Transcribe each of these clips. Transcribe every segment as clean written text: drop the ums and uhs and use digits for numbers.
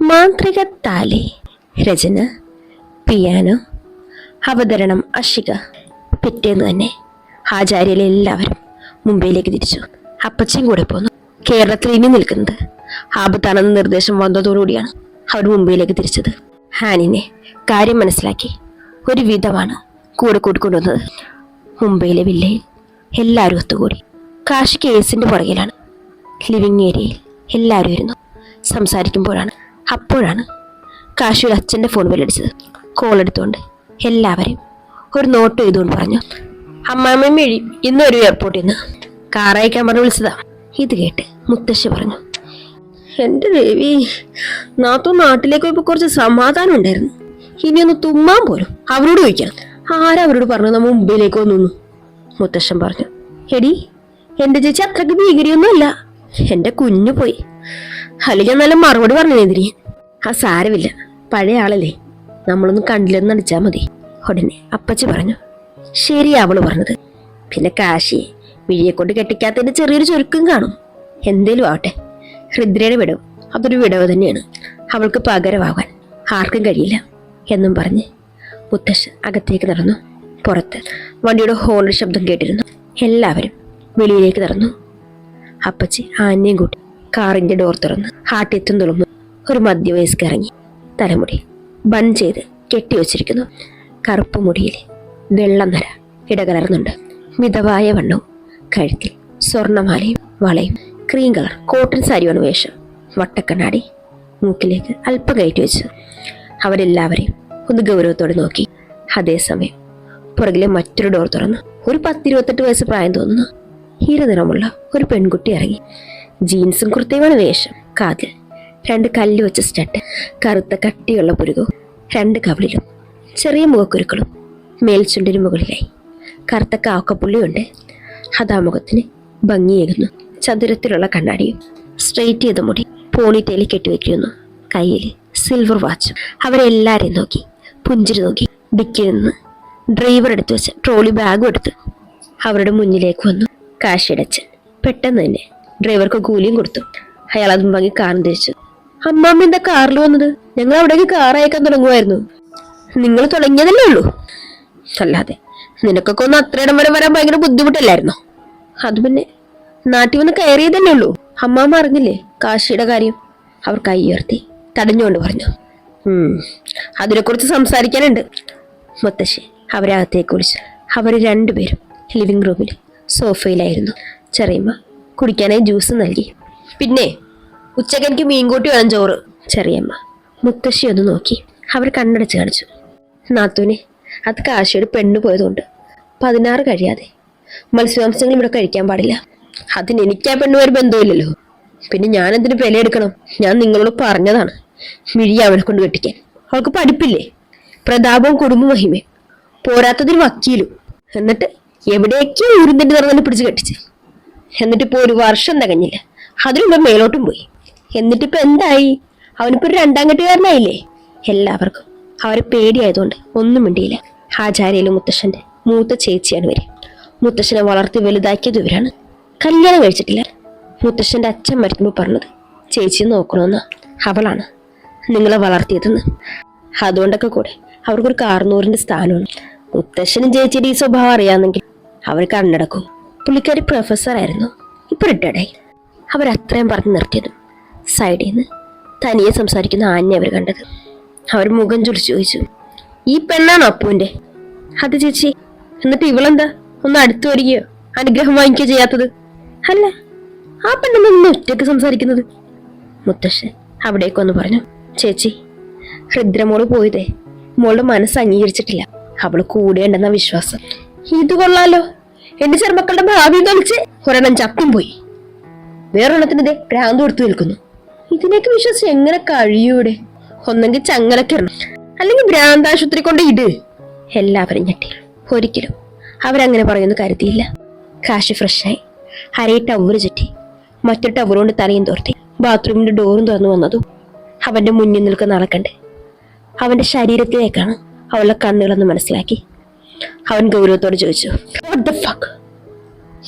മാന്ത്രിക താലി. രചന പിയാനോ. അവതരണം അഷിക. പിറ്റേന്ന് തന്നെ ആചാര്യയിലെ എല്ലാവരും മുംബൈയിലേക്ക് തിരിച്ചു. അപ്പച്ചയും കൂടെ പോന്നു. കേരളത്തിൽ ഇനി നിൽക്കുന്നത് ആപത്താണെന്ന നിർദ്ദേശം വന്നതോടുകൂടിയാണ് അവർ മുംബൈയിലേക്ക് തിരിച്ചത്. ഹാനിനെ കാര്യം മനസ്സിലാക്കി ഒരു വിധമാണ് കൂടെ കൂട്ടിക്കൊണ്ടുവന്നത്. മുംബൈയിലെ വില്ലയിൽ എല്ലാവരും ഒത്തുകൂടി. കാശി കേസിന്റെ പുറകിലാണ്. ലിവിങ് ഏരിയയിൽ എല്ലാവരും ഇരുന്നു അപ്പോഴാണ് കാശിയുടെ അച്ഛൻ്റെ ഫോൺ ബെല്ലടിച്ചത്. കോൾ എടുത്തുകൊണ്ട് എല്ലാവരും ഒരു നോട്ട് ചെയ്തുകൊണ്ട് പറഞ്ഞു, അമ്മാമ്മയും മെഴി ഇന്നൊരു എയർപോർട്ടിൽ നിന്ന് കാർ അയക്കാൻ പറഞ്ഞ് വിളിച്ചതാ. ഇത് കേട്ട് മുത്തശ്ശി പറഞ്ഞു, എൻ്റെ ദേവി, നാട്ടിലേക്ക് പോയപ്പോൾ കുറച്ച് സമാധാനം ഉണ്ടായിരുന്നു. ഇനിയൊന്ന് തുമ്മാൻ പോലും അവരോട് ചോദിക്കാം. ആരവരോട് പറഞ്ഞു നമ്മൾ മുംബൈയിലേക്ക് വന്നു? മുത്തശ്ശൻ പറഞ്ഞു, എടി എൻ്റെ ചേച്ചി അത്രയ്ക്ക് ഭീകരിയൊന്നുമല്ല. എൻ്റെ കുഞ്ഞു പോയി, അല്ലെങ്കിൽ നല്ല മറുപടി പറഞ്ഞതിരി. ആ സാരമില്ല, പഴയ ആളല്ലേ, നമ്മളൊന്നും കണ്ടില്ലെന്ന് നടിച്ചാൽ മതി. ഉടനെ അപ്പച്ചി പറഞ്ഞു, ശരിയാ അവള് പറഞ്ഞത്. പിന്നെ കാശിയെ മിഴിയെ കൊണ്ട് കെട്ടിക്കാത്തതിന്റെ ചെറിയൊരു ചുരുക്കം കാണും. എന്തേലും ആവട്ടെ, ഹൃദ്രയുടെ വിടവ് അതൊരു വിടവ് തന്നെയാണ്. അവൾക്ക് പകരമാകാൻ ആർക്കും കഴിയില്ല എന്നും പറഞ്ഞ് മുത്തശ്ശൻ അകത്തേക്ക് നടന്നു. പുറത്ത് വണ്ടിയുടെ ഹോണിന്റെ ശബ്ദം കേട്ടിരുന്നു. എല്ലാവരും വെളിയിലേക്ക് നടന്നു. അപ്പച്ചി ആനയും കൂട്ടി കാറിന്റെ ഡോർ തുറന്ന് ഹാട്ടെത്തും തുറന്നു. ഒരു മധ്യവയസ്ക ഇറങ്ങി. തലമുടി ബൺ ചെയ്ത് കെട്ടിവെച്ചിരിക്കുന്നു. കറുപ്പ് മുടിയിൽ വെള്ളം നര ഇടകലർന്നുണ്ട്. മിതവായ വണ്ണവും കഴുത്തിൽ സ്വർണമാലയും വളയും. ക്രീം കളർ കോട്ടൺ സാരിയാണ് വേഷം. വട്ടക്കണ്ണാടി മൂക്കിലേക്ക് അല്പം കയറ്റി വെച്ചു. അവരെല്ലാവരെയും ഒന്ന് ഗൗരവത്തോടെ നോക്കി. അതേസമയം പുറകിലെ മറ്റൊരു ഡോർ തുറന്നു. ഒരു 10-28 വയസ്സ് പ്രായം തോന്നുന്നു. നിറമുള്ള ഒരു പെൺകുട്ടി ഇറങ്ങി. ജീൻസും കുർത്തയുമാണ് വേഷം. കാതിൽ 2 കല്ല് വെച്ച സ്റ്റഡ്, കറുത്ത കട്ടിയുള്ള പുരുകവും 2 കവിളിലും ചെറിയ മുഖക്കുരുക്കളും. മേൽച്ചുണ്ടിന് മുകളിലായി കറുത്ത കാക്കപ്പുള്ളിയുണ്ട്. അതാ മുഖത്തിന് ഭംഗിയേകുന്നു. ചതുരത്തിലുള്ള കണ്ണാടിയും സ്ട്രെയിറ്റ് ചെയ്ത മുടി പോണിറ്റയിൽ കെട്ടിവെക്കുന്നു. കയ്യിൽ സിൽവർ വാച്ചും. അവരെല്ലാരെയും നോക്കി പുഞ്ചിരി നോക്കി. ഡിക്കിൽ നിന്ന് ഡ്രൈവർ എടുത്തു വെച്ച ട്രോളി ബാഗും എടുത്ത് അവരുടെ മുന്നിലേക്ക് വന്നു. കാശിയടച്ചൻ പെട്ടെന്ന് തന്നെ ഡ്രൈവർക്ക് കൂലിയും കൊടുത്തു. അയാൾ അതും വാങ്ങി കാറും തിരിച്ചു. അമ്മാമ്മ എന്താ കാറിൽ വന്നത്? ഞങ്ങൾ അവിടേക്ക് കാർ അയക്കാൻ തുടങ്ങുമായിരുന്നു. നിങ്ങൾ തുടങ്ങിയതല്ലേ ഉള്ളൂ. അല്ലാതെ നിനക്കൊക്കെ ഒന്ന് അത്രയിടം വരെ വരാൻ ഭയങ്കര ബുദ്ധിമുട്ടല്ലായിരുന്നോ? അത് പിന്നെ നാട്ടിൽ വന്ന് കയറിയതല്ലേ ഉള്ളൂ. അമ്മാമ്മ അറിഞ്ഞില്ലേ കാശിയുടെ കാര്യം? അവർ കൈ ഉയർത്തി തടഞ്ഞുകൊണ്ട് പറഞ്ഞു, അതിനെക്കുറിച്ച് സംസാരിക്കാനുണ്ട്. മുത്തശ്ശി അവരെ അകത്തേക്ക് വിളിച്ചു. അവർ രണ്ടുപേരും ലിവിംഗ് റൂമിൽ സോഫയിലായിരുന്നു. ചെറിയമ്മ കുടിക്കാനായി ജ്യൂസ് നൽകി. പിന്നെ ഉച്ചക്ക് എനിക്ക് മീൻകൂട്ടി വേണം, ചോറ്. ചെറിയമ്മ മുത്തശ്ശി ഒന്ന് നോക്കി. അവർ കണ്ണടച്ച് കാണിച്ചു. നാത്തൂനെ, അത് കാശിയുടെ പെണ്ണ് പോയതുകൊണ്ട് 16 കഴിയാതെ മത്സ്യമാംസങ്ങൾ ഇവിടെ കഴിക്കാൻ പാടില്ല. അതിന് എനിക്ക് ആ പെണ്ണുമാര് ബന്ധമില്ലല്ലോ. പിന്നെ ഞാൻ എന്തിനു വിലയെടുക്കണം? ഞാൻ നിങ്ങളോട് പറഞ്ഞതാണ് മിഴി അവനെ കൊണ്ട് കെട്ടിക്കാൻ. അവൾക്ക് പഠിപ്പില്ലേ, പ്രതാപവും കുടുംബ മഹിമയും, പോരാത്തതിന് വക്കീലും. എന്നിട്ട് എവിടേക്കോ ഊരിന്തിന്റെ നിറന്നെ പിടിച്ച് കെട്ടിച്ച്. എന്നിട്ടിപ്പോ 1 വർഷം തികഞ്ഞില്ല, അതിനുള്ള മേലോട്ടും പോയി. എന്നിട്ടിപ്പോ എന്തായി? അവനിപ്പോ ഒരു 2ാം കെട്ടുകാരനായില്ലേ. എല്ലാവർക്കും അവരെ പേടിയായതുകൊണ്ട് ഒന്നും മിണ്ടിയില്ല. ആചാര്യയിലും മുത്തശ്ശന്റെ മൂത്ത ചേച്ചിയാണ് ഇവര്. മുത്തശ്ശനെ വളർത്തി വലുതാക്കിയത് ഇവരാണ്. കല്യാണം കഴിച്ചിട്ടില്ല. മുത്തശ്ശന്റെ അച്ഛൻ മരിക്കുമ്പോൾ പറഞ്ഞത് ചേച്ചിയെ നോക്കണമെന്നാ. അവളാണ് നിങ്ങളെ വളർത്തിയതെന്ന്. അതുകൊണ്ടൊക്കെ കൂടെ അവർക്കൊരു കാർന്നൂറിന്റെ സ്ഥാനമാണ്. മുത്തശ്ശനും ചേച്ചിയുടെ ഈ സ്വഭാവം അറിയാമെങ്കിൽ അവർ കണ്ണടക്കും. പുള്ളിക്കാരി പ്രൊഫസറായിരുന്നു, ഇപ്പൊ റിട്ടയർഡായി. അവരത്രയും പറഞ്ഞു നിർത്തിയതും സൈഡിൽ നിന്ന് തനിയെ സംസാരിക്കുന്ന ആഞ്ഞെ അവർ കണ്ടത്. അവർ മുഖം ചുളിച്ചു ചോദിച്ചു, ഈ പെണ്ണാണോ അപ്പുവിന്റെ? അത് ചേച്ചി. എന്നിട്ട് ഇവളെന്താ ഒന്ന് അടുത്തു വരികയോ അനുഗ്രഹം വാങ്ങിക്കുകയോ ചെയ്യാത്തത്? അല്ല, ആ പെണ്ണെന്ന് ഒറ്റയ്ക്ക് സംസാരിക്കുന്നത്. മുത്തശ്ശൻ അവിടേക്ക് വന്ന് പറഞ്ഞു, ചേച്ചി, ഹൃദ്രമോള് പോയതേ മോളുടെ മനസ്സ് അംഗീകരിച്ചിട്ടില്ല. അവള് കൂടെയുണ്ടെന്ന വിശ്വാസം. ഇത് കൊള്ളാലോ. എന്റെ ചെറുമക്കളുടെ ഭാവി തൊളിച്ച് ഒരെണ്ണം ചപ്പും പോയി, വേറൊരെണ്ണത്തിന് ഇതേ ഭ്രാന്ത് കൊടുത്തു നിൽക്കുന്നു. ഇതിനൊക്കെ വിശ്വസിച്ച് എങ്ങനെ കഴിയൂടെ? ഒന്നെങ്കിൽ ചങ്ങലക്കിടണം, അല്ലെങ്കിൽ ഭ്രാന്താശുപത്രി കൊണ്ട് ഇട്. എല്ലാവരും ഞെട്ടി. ഒരിക്കലും അവരങ്ങനെ പറയുമെന്ന് കരുതിയില്ല. കാശി ഫ്രഷായി അരയെ ടവറ് ചുറ്റി മറ്റൊരു ടവർ കൊണ്ട് തലയും തോർത്തി ബാത്റൂമിന്റെ ഡോറും തുറന്നു വന്നതും അവന്റെ മുന്നിൽ നിൽക്കുന്ന ആളെ കണ്ട് അവന്റെ ശരീരത്തിലേക്കാണ് അവളുടെ കണ്ണുകളെന്ന് മനസ്സിലാക്കി. അവൻ ഗൗരവത്തോട് ചോദിച്ചു, What the fuck?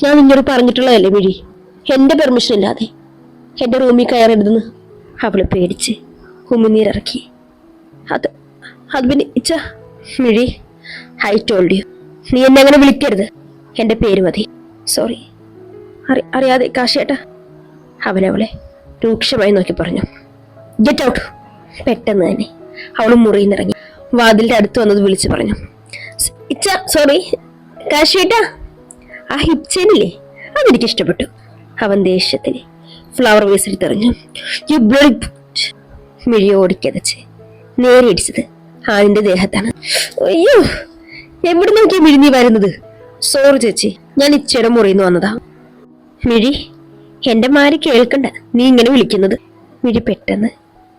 ഞാൻ നിന്നോട് പറഞ്ഞിട്ടുള്ളതല്ലേ മിഴി, എന്റെ പെർമിഷൻ ഇല്ലാതെ എന്റെ റൂമിൽ കയറരുതെന്ന്. അവള് പേടിച്ച് ഉമിനീരിറക്കി. അത് അത് പിന്നെ ഇച്ച മിഴി, ഐ ടോൾഡ് യു. നീ എന്നെ അങ്ങനെ വിളിക്കരുത്. എൻ്റെ പേര് മതി. സോറി. അറിയാതെ കാശിയേട്ടാ. അവനവളെ രൂക്ഷമായി നോക്കി പറഞ്ഞു. Get out. പെട്ടെന്ന് തന്നെ അവൾ മുറിയിൽ നിന്നിറങ്ങി വാതിലിന്റെ അടുത്ത് വന്നത് വിളിച്ചു പറഞ്ഞു. ഇച്ച സോറി കാശിയേട്ടാ. ആ ഹിപ്ചേനില്ലേ, അതെനിക്ക് ഇഷ്ടപ്പെട്ടു. അവൻ ദേഷ്യത്തിന് ഫ്ലവർ വേസിൽ തെറിഞ്ഞു. മിഴി ഓടിക്കതച്ച് നേരെ ഇടിച്ചത് ആണിന്റെ ദേഹത്താണ്. അയ്യോ, എവിടെ നോക്കിയാ മിഴി നീ വരുന്നത്? സോറി ചേച്ചി, ഞാൻ ഇച്ചയുടെ മുറിയിൽ നിന്ന് വന്നതാ. മിഴി, എന്റെ മാരി കേൾക്കണ്ട നീ ഇങ്ങനെ വിളിക്കുന്നത്. മിഴി പെട്ടെന്ന്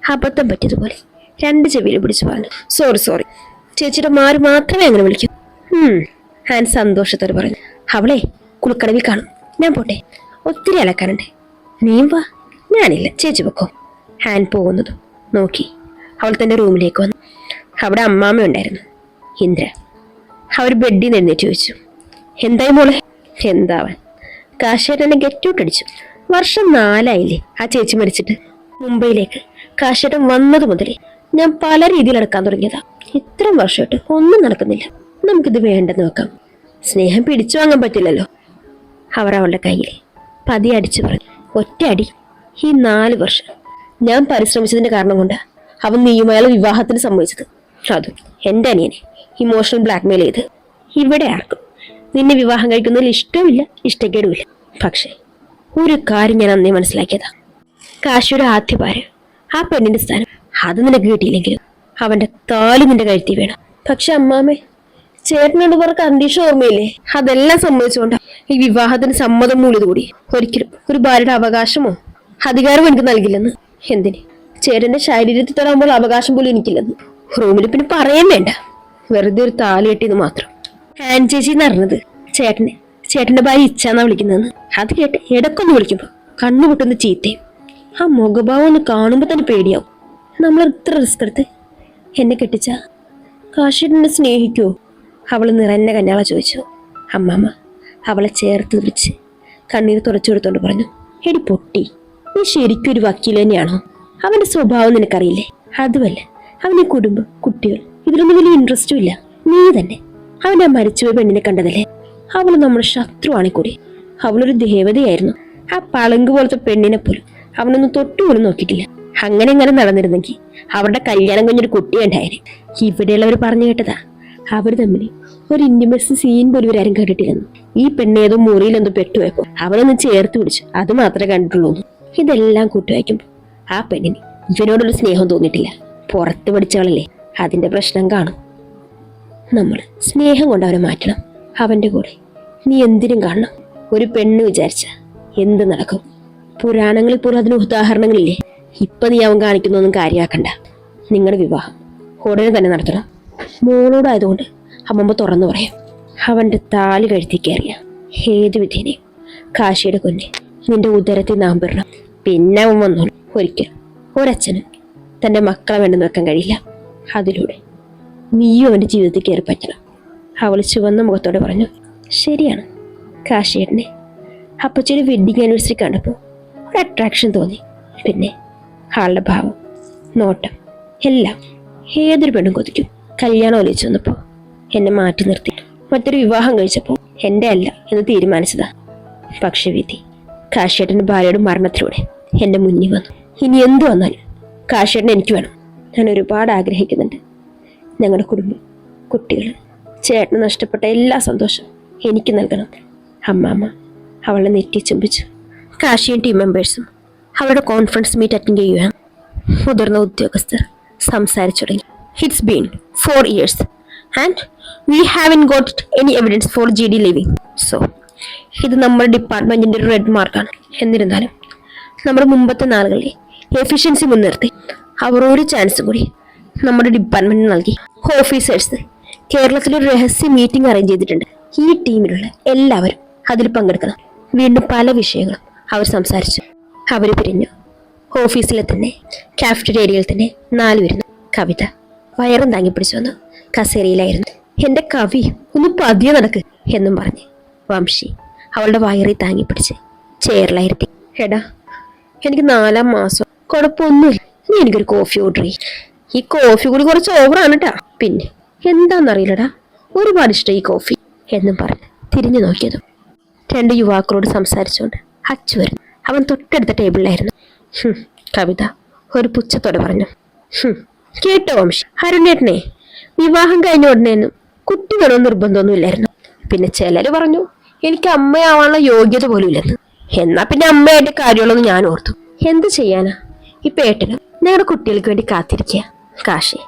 അബദ്ധം പറ്റിയതുപോലെ രണ്ട് ചെവിയിൽ പിടിച്ചു പറഞ്ഞു. സോറി, ചേച്ചിയുടെ മാര് മാത്രമേ അങ്ങനെ വിളിക്കൂ. ഹാൻ സന്തോഷത്തോടെ പറഞ്ഞു. അവളെ കുളിക്കടവിൽ കാണും, ഞാൻ പോട്ടെ, ഒത്തിരി അലക്കാനുണ്ട്. നീയും വാ. ഞാനില്ല, ചേച്ചി പൊക്കോ. ഹാൻ പോകുന്നതും നോക്കി അവൾ തന്റെ റൂമിലേക്ക് വന്നു. അവിടെ അമ്മാമ്മ ഉണ്ടായിരുന്നു, ഇന്ദ്ര. അവർ ബെഡിൽ നിന്ന് എഴുന്നേറ്റ് ചോദിച്ചു. എന്തായി മോളെ? എന്താവൻ, കാശേട്ടനെ ഗെറ്റ് ഔട്ട് അടിച്ചു. വർഷം 4 ആയില്ലേ ആ ചേച്ചി മരിച്ചിട്ട്. മുംബൈയിലേക്ക് കാശേട്ടൻ വന്നത് മുതലേ ഞാൻ പല രീതിയിൽ നടക്കാൻ തുടങ്ങിയതാ. ഇത്രയും വർഷമായിട്ട് ഒന്നും നടക്കുന്നില്ല. നമുക്കിത് വേണ്ടെന്ന് വെക്കാം. സ്നേഹം പിടിച്ചു വാങ്ങാൻ പറ്റില്ലല്ലോ. അവർ അവളുടെ കയ്യിൽ പതിയെ അടിച്ചു പറഞ്ഞു. ഒറ്റ അടി. ഈ 4 വർഷം ഞാൻ പരിശ്രമിച്ചതിന്റെ കാരണം കൊണ്ട് അവൻ നീയുമായുള്ള വിവാഹത്തിന് സമ്മതിച്ചത്. അതും എൻ്റെ അനിയനെ ഇമോഷണൽ ബ്ലാക്ക്മെയിൽ ചെയ്ത്. ഇവിടെ ആർക്കും നിന്നെ വിവാഹം കഴിക്കുന്നതിൽ ഇഷ്ടമില്ല, ഇഷ്ടക്കേടുമില്ല. പക്ഷെ ഒരു കാര്യം ഞാൻ അന്നേ മനസ്സിലാക്കിയതാ. കാശിയുടെ ആദ്യ ഭാര്യ, ആ പെണ്ണിന്റെ സ്ഥാനം അത് നിനക്ക് കിട്ടിയില്ലെങ്കിലും അവന്റെ താലി നിന്റെ കഴുത്തി വേണം. പക്ഷെ അമ്മാമ്മേ, ചേട്ടനോട് കുറെ കണ്ടീഷൻ ഓർമ്മയില്ലേ? അതെല്ലാം സമ്മതിച്ചുകൊണ്ടാ ഈ വിവാഹത്തിന് സമ്മതം മൂല്യത് കൂടി. ഒരിക്കലും ഒരു ഭാര്യയുടെ അവകാശമോ അധികാരമോ എനിക്ക് നൽകില്ലെന്ന്. എന്തിന്? ചേട്ടന്റെ ശരീരത്തിൽ തൊടാകുമ്പോൾ അവകാശം പോലും എനിക്കില്ലെന്ന്. റൂമിൽ പിന്നെ പറയാൻ വേണ്ട, വെറുതെ ഒരു താലി കെട്ടിയെന്ന് മാത്രം. ആൻ ചേച്ചി എന്നറിഞ്ഞത് ചേട്ടന്റെ ഭാര്യ ഇച്ഛാന്നാ വിളിക്കുന്നതെന്ന്. അത് കേട്ട് ഇടക്കൊന്ന് വിളിക്കുമ്പോ കണ്ണു പൊട്ടുന്ന ചീത്തയും. ആ മുഖഭാവം ഒന്ന് കാണുമ്പോ തന്നെ പേടിയാവും. നമ്മൾ എത്ര റിസ്ക് എടുത്ത് എന്നെ കെട്ടിച്ച കാശിനെ സ്നേഹിക്കുവോ? അവള് നിറഞ്ഞ കഞ്ഞാള ചോദിച്ചു. അമ്മാമ്മ അവളെ ചേർത്ത് വിളിച്ച് കണ്ണീർ തുടച്ചു കൊടുത്തോണ്ട് പറഞ്ഞു. എടി പൊട്ടി, നീ ശരിക്കും ഒരു വക്കീൽ തന്നെയാണോ? അവന്റെ സ്വഭാവം നിനക്കറിയില്ലേ? അതുമല്ല, അവന്റെ കുടുംബം, കുട്ടികൾ, ഇതിലൊന്നും വലിയ ഇൻട്രസ്റ്റും ഇല്ല. നീ തന്നെ അവന്റെ ആ മരിച്ചുപോയ പെണ്ണിനെ കണ്ടതല്ലേ? അവള് നമ്മുടെ ശത്രുവാണെ കൂടി. അവളൊരു ദേവതയായിരുന്നു. ആ പളങ്ക് പോലത്തെ പെണ്ണിനെ പോലും അവനൊന്നും തൊട്ടുപോലും നോക്കിയിട്ടില്ല. അങ്ങനെ നടന്നിരുന്നെങ്കിൽ അവരുടെ കല്യാണം കഴിഞ്ഞൊരു കുട്ടി ഉണ്ടായേനെ. ഇവിടെയുള്ളവർ പറഞ്ഞു കേട്ടതാ, അവർ തമ്മിൽ ഒരു ഇന്റിമസി സീൻ പോലും ഇവരാരും കണ്ടിട്ടില്ലെന്ന്. ഈ പെണ്ണേതോ മുറിയിലെന്തോ പെട്ടുപോയപ്പോ അവനൊന്ന് ചേർത്ത് പിടിച്ചു, അത് മാത്രമേ കണ്ടിട്ടുള്ളൂ. ഇതെല്ലാം കൂട്ടുവായിക്കുമ്പോ ആ പെണ്ണിന് ഇവനോടുള്ള സ്നേഹം തോന്നിയിട്ടില്ല. പുറത്ത് പഠിച്ചവളല്ലേ, അതിന്റെ പ്രശ്നം കാണും. നമ്മൾ സ്നേഹം കൊണ്ട് അവനെ മാറ്റണം. അവന്റെ കൂടെ നീ എന്തിനും കാണണം. ഒരു പെണ്ണ് വിചാരിച്ച എന്ത് നടക്കും? പുരാണങ്ങളിൽ പോലും അതിന് ഉദാഹരണങ്ങളില്ലേ? ഇപ്പൊ നീ അവൻ കാണിക്കുന്നൊന്നും കാര്യമാക്കണ്ട. നിങ്ങളുടെ വിവാഹം ഉടനെ തന്നെ നടത്തണം. മോളോടായതുകൊണ്ട് അമ്മമ്മ തുറന്നു പറയാം. അവന്റെ താലി കഴുത്തി കയറിയ ഏത് വിധേനയും കാശിയുടെ കുഞ്ഞെ നിന്റെ ഉദരത്തിൽ നാം പെടണം. പിന്നെ അവൻ വന്നോളൂ. ഒരിക്കലും ഒരച്ഛനും തന്റെ മക്കളെ വേണ്ടെന്ന് വെക്കാൻ കഴിയില്ല. അതിലൂടെ നീയും അവന്റെ ജീവിതത്തിൽ കയറി പറ്റണം. അവൾ ചുവന്ന മുഖത്തോടെ പറഞ്ഞു. ശരിയാണ് കാശിയേട്ടനെ അപ്പച്ചൊരു വെഡിങ് ആനിവേഴ്സറി കണ്ടപ്പോൾ ഒരു അട്രാക്ഷൻ തോന്നി. പിന്നെ ആളുടെ ഭാവം, നോട്ടം, എല്ലാം ഏതൊരു പെണ്ണും കൊതിക്കും. കല്യാണം ഒലിച്ചു വന്നപ്പോൾ എന്നെ മാറ്റി നിർത്തി മറ്റൊരു വിവാഹം കഴിച്ചപ്പോൾ എൻ്റെ അല്ല എന്ന് തീരുമാനിച്ചതാ. പക്ഷെ വിധി കാശിയേട്ടൻ്റെ ഭാര്യയുടെ മരണത്തിലൂടെ എൻ്റെ മുന്നിൽ വന്നു. ഇനി എന്തു വന്നാലും കാശിയേട്ടൻ എനിക്ക് വേണം. ഞാൻ ഒരുപാട് ആഗ്രഹിക്കുന്നുണ്ട്. ഞങ്ങളുടെ കുടുംബം, കുട്ടികൾ, ചേട്ടന് നഷ്ടപ്പെട്ട എല്ലാ സന്തോഷവും എനിക്ക് നൽകണം. അമ്മാമ്മ അവളെ നെറ്റി ചുംബിച്ചു. കാശിയും ടീം മെമ്പേഴ്സും അവരുടെ കോൺഫറൻസ് മീറ്റ് അറ്റൻഡ് ചെയ്യുകയാണ്. മുതിർന്ന ഉദ്യോഗസ്ഥർ സംസാരിച്ചു തുടങ്ങി. It's been 4 years and we haven't got any evidence for GD leaving. So, ഇത് നമ്മുടെ ഡിപ്പാർട്ട്മെന്റിന്റെ ഒരു റെഡ് മാർക്കാണ്. എന്നിരുന്നാലും നമ്മുടെ മുമ്പത്തെ നാളുകളിലെ എഫിഷ്യൻസി മുൻനിർത്തി അവർ ഒരു ചാൻസ് കൂടി നമ്മുടെ ഡിപ്പാർട്ട്മെന്റിന് നൽകി. ഓഫീസേഴ്സ് കേരളത്തിലൊരു രഹസ്യ മീറ്റിംഗ് അറേഞ്ച് ചെയ്തിട്ടുണ്ട്. ഈ ടീമിലുള്ള എല്ലാവരും അതിൽ പങ്കെടുക്കണം. വീണ്ടും പല വിഷയങ്ങളും അവർ സംസാരിച്ചു. അവർ പിരിഞ്ഞു. ഓഫീസിലെ തന്നെ കാഫറ്റേരിയയിൽ തന്നെ 4 വരുന്നു. കവിത വയറും താങ്ങി പിടിച്ചു വന്നു. കസേരയിലായിരുന്നു. എൻ്റെ കവി ഒന്ന് പതിയെ നടക്ക് എന്നും പറഞ്ഞ് വംശി അവളുടെ വയറി താങ്ങി പിടിച്ച് ചെയറിലായിരുത്തി. എടാ, എനിക്ക് 4-ാം മാസം, കുഴപ്പമൊന്നുമില്ല. നീ എനിക്കൊരു കോഫി ഓർഡർ ചെയ്യും. ഈ കോഫി കൂടി കുറച്ച് ഓവറാണ് കേട്ടാ. പിന്നെ എന്താണെന്നറിയില്ലടാ, ഒരുപാട് ഇഷ്ടം ഈ കോഫി എന്നും പറഞ്ഞ് തിരിഞ്ഞു നോക്കിയതും 2 യുവാക്കളോട് സംസാരിച്ചുകൊണ്ട് അച്ചു വരുന്നു. അവൻ തൊട്ടടുത്ത ടേബിളിലായിരുന്നു. കവിത ഒരു പുച്ഛത്തോടെ പറഞ്ഞു. കേട്ടോ വംശി, അരുണേട്ടനെ വിവാഹം കഴിഞ്ഞ ഉടനെയൊന്നും കുട്ടി വേണമെന്ന് നിർബന്ധമൊന്നുമില്ലായിരുന്നു. പിന്നെ ചിലര് പറഞ്ഞു എനിക്ക് അമ്മയാവാനുള്ള യോഗ്യത പോലും ഇല്ലെന്ന്. എന്നാ പിന്നെ അമ്മയായിട്ട് കാര്യമുള്ളതെന്ന് ഞാൻ ഓർത്തു. എന്ത് ചെയ്യാനാ, ഇപ്പൊ ഏട്ടനും ഞങ്ങളുടെ കുട്ടികൾക്ക് വേണ്ടി കാത്തിരിക്കുക. കാശി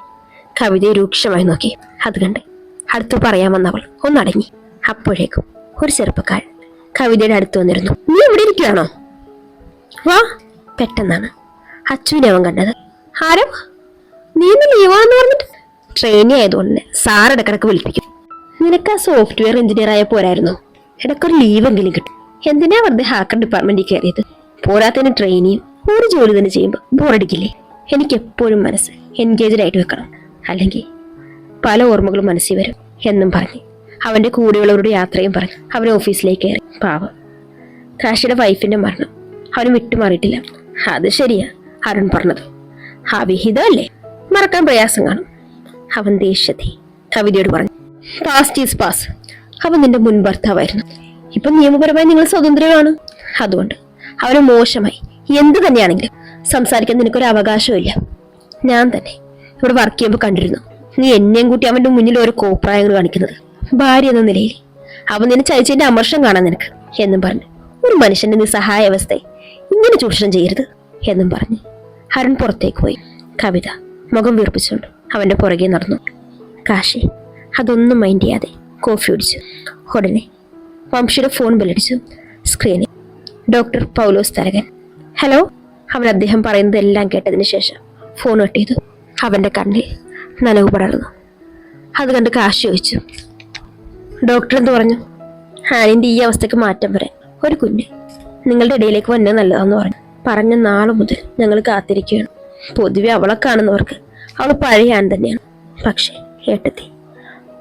കവിതയെ രൂക്ഷമായി നോക്കി. അത് കണ്ട് അടുത്ത് പറയാൻ വന്നവൾ ഒന്നടങ്ങി. അപ്പോഴേക്കും ഒരു ചെറുപ്പക്കാരൻ കവിതയുടെ അടുത്ത് വന്നിരുന്നു. നീ ഇവിടെ ഇരിക്കുകയാണോ? വാ. പെട്ടെന്നാണ് അച്ചുവിനെ അവൻ കണ്ടത്. ആരോ, നീ ഇന്ന് ലീവാന്ന് പറഞ്ഞിട്ട്? ട്രെയിനി ആയതുകൊണ്ട് സാർ ഇടക്കിടക്ക് വിളിപ്പിക്കും. നിനക്ക് ആ സോഫ്റ്റ്വെയർ എഞ്ചിനീയർ ആയ പോരായിരുന്നു? ഇടയ്ക്കൊരു ലീവെങ്കിലും കിട്ടും. എന്തിനാ വെറുതെ ഹാക്കർ ഡിപ്പാർട്ട്മെന്റിൽ കയറിയത്? പോരാത്തതിന് ട്രെയിനിയും ഒരു ജോലി തന്നെ ചെയ്യുമ്പോൾ ബോറടിക്കില്ലേ? എനിക്ക് എപ്പോഴും മനസ്സ് എൻഗേജ്ഡ് ആയിട്ട് വെക്കണം, അല്ലെങ്കിൽ പല ഓർമ്മകളും മനസ്സിൽ വരും എന്നും പറഞ്ഞ് അവന്റെ കൂടെയുള്ളവരുടെ യാത്രയും പറഞ്ഞ് അവൻ ഓഫീസിലേക്ക് കയറി. പാവം, കാശിയുടെ വൈഫിന്റെ മരണം അവന് വിട്ടുമാറിയിട്ടില്ല. അത് ശരിയാ അരുൺ പറഞ്ഞത്. ആ വിഹിതമല്ലേ, മറക്കാൻ പ്രയാസം കാണും. അവൻ ദേഷ്യത്തെ കവിതയോട് പറഞ്ഞു. Past is pass. അവൻ നിന്റെ മുൻ ഭർത്താവായിരുന്നു. ഇപ്പൊ നിയമപരമായി നിങ്ങൾ സ്വതന്ത്രമാണ്. അതുകൊണ്ട് അവന് മോശമായി എന്ത് തന്നെയാണെങ്കിലും സംസാരിക്കാൻ നിനക്കൊരു അവകാശമില്ല. ഞാൻ തന്നെ ഇവിടെ വർക്ക് ചെയ്യുമ്പോൾ കണ്ടിരുന്നു നീ എന്നെയും കൂട്ടി അവന്റെ മുന്നിൽ ഒരു കോപ്രായങ്ങൾ കാണിക്കുന്നത്. ഭാര്യ എന്ന നിലയിൽ അവൻ നിന്നെ ചതിച്ചതിന്റെ അമർഷം കാണാൻ നിനക്ക് എന്നും പറഞ്ഞ് ഒരു മനുഷ്യന്റെ നിസ്സഹായ അവസ്ഥയെ ഇങ്ങനെ ചൂഷണം ചെയ്യരുത് എന്നും പറഞ്ഞ് അരുൺ പുറത്തേക്ക് പോയി. കവിത മുഖം വീർപ്പിച്ചുകൊണ്ട് അവന്റെ പുറകെ നടന്നു. കാശി അതൊന്നും മൈൻഡ് ചെയ്യാതെ കോഫി കുടിച്ചു. ഉടനെ വംശിയുടെ ഫോൺ ബെല്ലടിച്ചു. സ്ക്രീനിൽ ഡോക്ടർ പൗലോസ് തരകൻ. ഹലോ. അവൻ അദ്ദേഹം പറയുന്നതെല്ലാം കേട്ടതിന് ശേഷം ഫോൺ കട്ട് ചെയ്തു. അവന്റെ കണ്ണിൽ നനവ് പടർന്നു. അത് കണ്ട് കാശി ചോദിച്ചു, ഡോക്ടർ എന്ത് പറഞ്ഞു? ഹാനിന്റെ ഈ അവസ്ഥക്ക് മാറ്റം വരാൻ ഒരു കുഞ്ഞ് നിങ്ങളുടെ ഇടയിലേക്ക് വന്നത് നല്ലതാന്ന് പറഞ്ഞു. പറഞ്ഞ നാളെ മുതൽ ഞങ്ങൾ കാത്തിരിക്കുകയാണ്. പൊതുവെ അവളെ കാണുന്നവർക്ക് അവൾ പഴയ ആൻ തന്നെയാണ്. പക്ഷെ ഏട്ടത്തി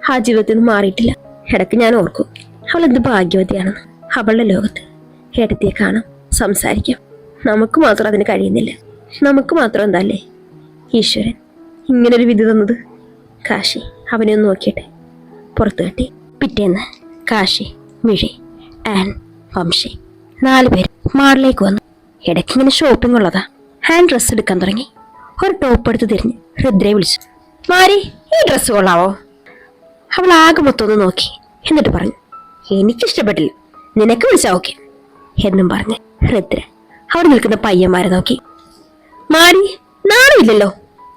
ആ ജീവിതത്തിൽ നിന്ന് മാറിയിട്ടില്ല. ഇടയ്ക്ക് ഞാൻ ഓർക്കും അവൾ എന്ത് ഭാഗ്യവതിയാണെന്ന്. അവളുടെ ലോകത്ത് ഏട്ടത്തിയെ കാണാം, സംസാരിക്കാം. നമുക്ക് മാത്രം അതിന് കഴിയുന്നില്ല. നമുക്ക് മാത്രം എന്താല്ലേ ഈശ്വരൻ ഇങ്ങനൊരു വിധി തന്നത്. കാശി അവനെ ഒന്ന് നോക്കിയിട്ട് പുറത്തു കെട്ടി. പിറ്റേന്ന് കാശി, മിഴി, ആൻ, വംശി 4 പേര് മാളിലേക്ക് വന്നു. ഇടയ്ക്കിങ്ങനെ ഷോപ്പിംഗ് ഉള്ളതാ. ഹാൻഡ് ഡ്രസ്സ് എടുക്കാൻ തുടങ്ങി. ഒരു ടോപ്പ് എടുത്ത് തിരിഞ്ഞ് ഹൃദ്രയെ വിളിച്ചു. മാരി, ഈ ഡ്രസ്സ് കൊള്ളാവോ? അവൾ ആകെ മൊത്തം ഒന്ന് നോക്കി. എന്നിട്ട് പറഞ്ഞു, എനിക്കിഷ്ടപ്പെട്ടില്ല, നിനക്ക് വിളിച്ചാ ഓക്കെ എന്നും പറഞ്ഞ് ഹൃദ്ര അവിടെ നിൽക്കുന്ന പയ്യന്മാരെ നോക്കി. മാരി, നാണമില്ലല്ലോ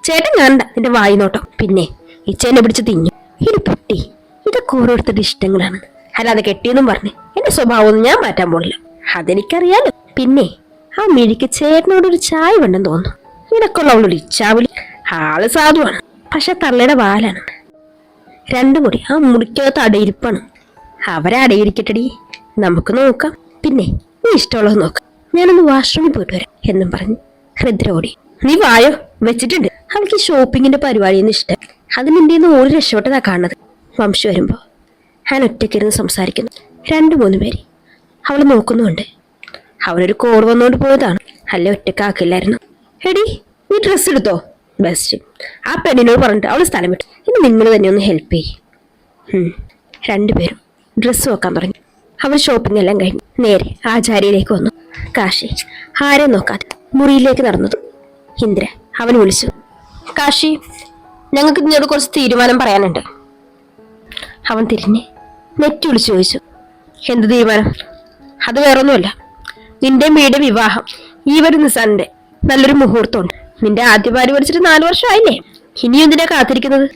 ചേട്ടൻ, കാണണ്ട നിന്റെ വായി നോട്ടം. പിന്നെ ഇച്ചേനെ പിടിച്ച് തിന്നു. ഇത് പൊട്ടി. ഇതൊക്കെ ഓരോരുത്തരുടെ ഇഷ്ടങ്ങളാണ്. അല്ലാതെ കെട്ടിയെന്നും പറഞ്ഞ് എന്റെ സ്വഭാവമൊന്നും ഞാൻ മാറ്റാൻ പോണില്ല. അതെനിക്കറിയാലോ. പിന്നെ ആ മിഴിക്ക് ചേട്ടനോടൊരു ചായ വേണ്ടെന്ന് തോന്നുന്നു. ഇടക്കുള്ള അവളൊരു ഇച്ചാവിളി. ആള് സാധുവാണ്, പക്ഷെ തള്ളയുടെ വാലാണ്. 2 കൂടി ആ മുറിക്കകത്ത് അടയിരിപ്പാണ്. അവരെ അടയിരിക്കട്ടടി, നമുക്ക് നോക്കാം. പിന്നെ നീ ഇഷ്ടമുള്ളത് നോക്കാം. ഞാനൊന്ന് വാഷ്റൂമിൽ പോയിട്ട് വരാം എന്നും പറഞ്ഞ് ഹൃദ്ര ഓടി. നീ വായോ, വെച്ചിട്ടുണ്ട്. അവൾക്ക് ഷോപ്പിങ്ങിന്റെ പരിപാടിയൊന്നും ഇഷ്ടം. അതിന് എൻ്റെ ഒരു രക്ഷപ്പെട്ടതാ കാണുന്നത്. വംശി വരുമ്പോ ഞാൻ ഒറ്റയ്ക്കിരുന്ന് സംസാരിക്കുന്നു. 2-3 പേര് അവള് നോക്കുന്നുണ്ട്. അവനൊരു കോൾ വന്നുകൊണ്ട് പോയതാണ്, അല്ലെ ഒറ്റക്കാക്കില്ലായിരുന്നു. എടി, നീ ഡ്രസ്സ് എടുത്തോ? ബെസ്റ്റ്. ആ പെണ്ണിനോട് പറഞ്ഞിട്ട് അവള് സ്ഥലം വിട്ടു. ഇനി നിങ്ങൾ തന്നെ ഒന്ന് ഹെൽപ്പ് ചെയ്യും. 2 പേരും ഡ്രസ്സ് നോക്കാൻ തുടങ്ങി. അവർ ഷോപ്പിംഗ് എല്ലാം കഴിഞ്ഞു നേരെ ആചാര്യയിലേക്ക് വന്നു. കാശി ആരെയും നോക്കാതെ മുറിയിലേക്ക് നടന്നത്. ഇന്ദ്ര അവൻ വിളിച്ചു. കാശി, ഞങ്ങൾക്ക് നിന്നോട് കുറച്ച് തീരുമാനം പറയാനുണ്ട്. അവൻ തിരിഞ്ഞ് നെറ്റി വിളിച്ചു ചോദിച്ചു. എന്ത് തീരുമാനം? അത് വേറൊന്നുമല്ല, നിന്റെ വീട് വിവാഹം ഈ വരുന്ന സൺഡേ നല്ലൊരു മുഹൂർത്തമുണ്ട്. നിന്റെ ആദ്യ ഭാര്യ പഠിച്ചിട്ട് 4 വർഷമായില്ലേ? ഇനി എന്തിനാ കാത്തിരിക്കുന്നത്?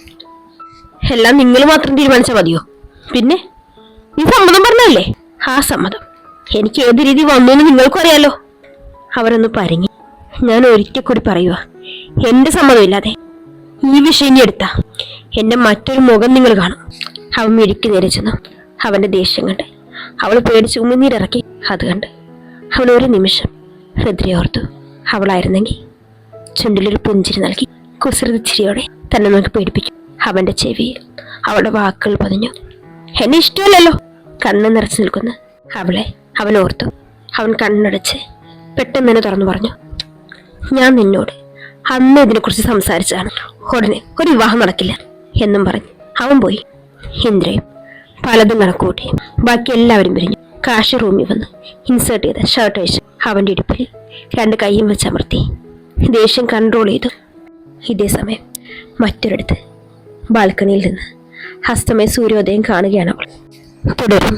എല്ലാം നിങ്ങൾ മാത്രം തീരുമാനിച്ചാൽ മതിയോ? പിന്നെ നീ സമ്മതം പറഞ്ഞല്ലേ? ആ സമ്മതം എനിക്ക് ഏത് രീതി വന്നു എന്ന് നിങ്ങൾക്കും അറിയാലോ. അവരൊന്ന് പരങ്ങി. ഞാൻ ഒരിക്കൽ കൂടി പറയുക, എന്റെ സമ്മതമില്ലാതെ ഈ വിഷയം ഇനി എടുത്താ എന്റെ മറ്റൊരു മുഖം നിങ്ങൾ കാണും. അവൻ മിഴിക്ക് നേരെ ചെന്നു. അവന്റെ ദേഷ്യം കണ്ട് അവൾ പേടിച്ച് ഉമിനീരിറക്കി. അത് കണ്ട് അവൻ ഒരു നിമിഷം ഹൃദയോർത്തു. അവളായിരുന്നെങ്കിൽ ചുണ്ടിലൊരു പുഞ്ചിരി നൽകി കുസൃതി ചിരിയോടെ തന്നെ നോക്കി പേടിപ്പിക്കും. അവന്റെ ചെവിയിൽ അവളുടെ വാക്കുകൾ പതിഞ്ഞു. എന്നെ ഇഷ്ടമല്ലല്ലോ. കണ്ണ് നിറച്ചു നിൽക്കുന്നു അവളെ അവൻ ഓർത്തു. അവൻ കണ്ണടച്ച് പെട്ടെന്ന് തന്നെ തുറന്നു പറഞ്ഞു. ഞാൻ നിന്നോട് അന്ന് ഇതിനെക്കുറിച്ച് സംസാരിച്ചതാണ്. ഉടനെ ഒരു വിവാഹം നടക്കില്ല എന്നും പറഞ്ഞ് അവൻ പോയി. ഇന്ദ്രയും പലതും കണക്കൂട്ടി. ബാക്കി എല്ലാവരും പിരിഞ്ഞു. കാശി റൂമിൽ വന്ന് ഇൻസേർട്ട് ചെയ്ത ഷർട്ട് അഴിച്ച് അവൻ്റെ ഇടുപ്പിൽ 2 കൈയും വെച്ചമർത്തി ദേഷ്യം കൺട്രോൾ ചെയ്തു. ഇതേ സമയം മറ്റൊരിടത്ത് ബാൽക്കണിയിൽ നിന്ന് അസ്തമയ സൂര്യോദയം കാണുകയാണ് അവൾ. തുടരും.